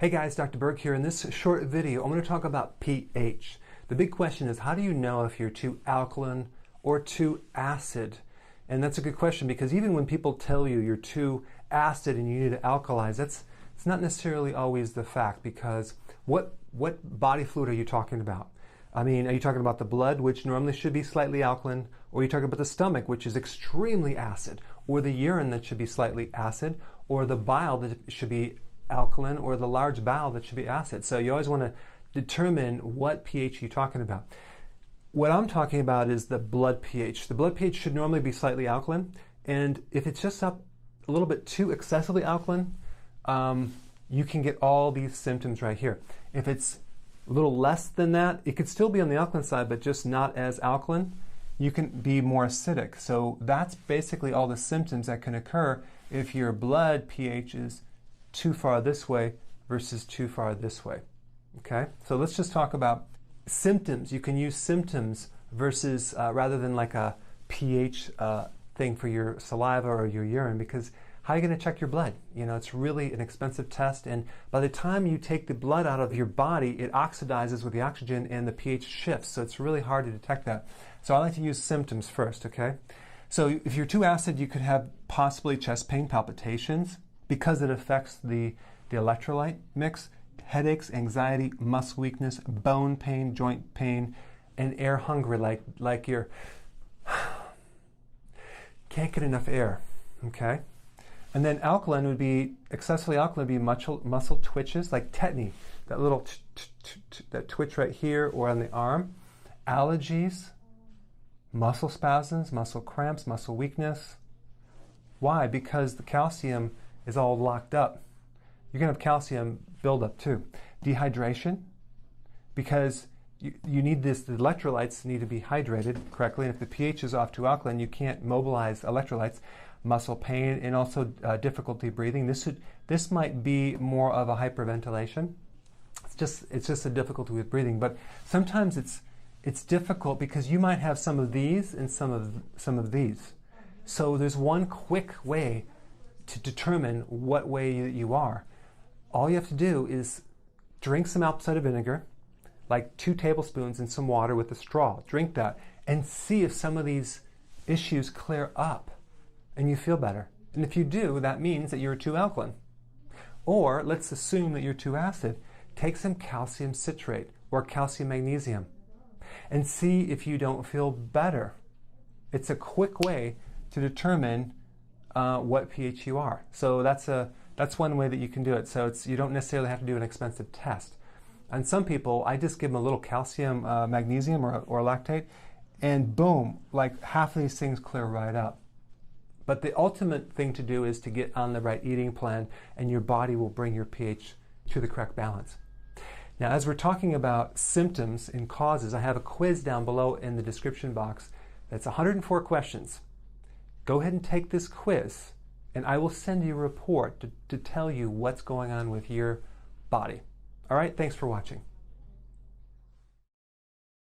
Hey guys, Dr. Berg here. In this short video, I'm going to talk about pH. The big question is, how do you know if you're too alkaline or too acid? And that's a good question, because even when people tell you you're too acid and you need to alkalize, it's not necessarily always the fact, because what body fluid are you talking about? I mean, are you talking about the blood, which normally should be slightly alkaline, or are you talking about the stomach, which is extremely acid, or the urine that should be slightly acid, or the bile that should be alkaline, or the large bowel that should be acid? So you always want to determine what pH you're talking about. What I'm talking about is the blood pH. The blood pH should normally be slightly alkaline, and if it's just up a little bit too excessively alkaline, you can get all these symptoms right here. If it's a little less than that, it could still be on the alkaline side, but just not as alkaline. You can be more acidic. So that's basically all the symptoms that can occur if your blood pH is too far this way versus too far this way. Okay, so let's just talk about symptoms. You can use symptoms versus rather than like a pH thing for your saliva or your urine, because how are you going to check your blood? You know, it's really an expensive test, and by the time you take the blood out of your body, it oxidizes with the oxygen and the pH shifts, so it's really hard to detect that. So I like to use symptoms first, okay? So if you're too acid, you could have possibly chest pain, palpitations, because it affects the electrolyte mix, headaches, anxiety, muscle weakness, bone pain, joint pain, and air hunger, like you're can't get enough air, okay? And then alkaline would be, excessively alkaline would be muscle twitches, like tetany, that little that twitch right here or on the arm, allergies, muscle spasms, muscle cramps, muscle weakness. Why? Because the calcium is all locked up. You're going to have calcium buildup too. Dehydration, because you need this, the electrolytes need to be hydrated correctly, and if the pH is off to alkaline, you can't mobilize electrolytes. Muscle pain, and also difficulty breathing. This might be more of a hyperventilation. It's just a difficulty with breathing, but sometimes it's difficult because you might have some of these and some of these. So there's one quick way to determine what way you are. All you have to do is drink some apple cider vinegar, like 2 tablespoons, in some water with a straw. Drink that and see if some of these issues clear up and you feel better. And if you do, that means that you're too alkaline. Or let's assume that you're too acid. Take some calcium citrate or calcium magnesium and see if you don't feel better. It's a quick way to determine what pH you are. So that's one way that you can do it. So you don't necessarily have to do an expensive test. And some people, I just give them a little calcium magnesium or lactate, and boom, like half of these things clear right up. But the ultimate thing to do is to get on the right eating plan, and your body will bring your pH to the correct balance. Now, as we're talking about symptoms and causes, I have a quiz down below in the description box that's 104 questions. Go ahead and take this quiz, and I will send you a report to tell you what's going on with your body. All right, thanks for watching.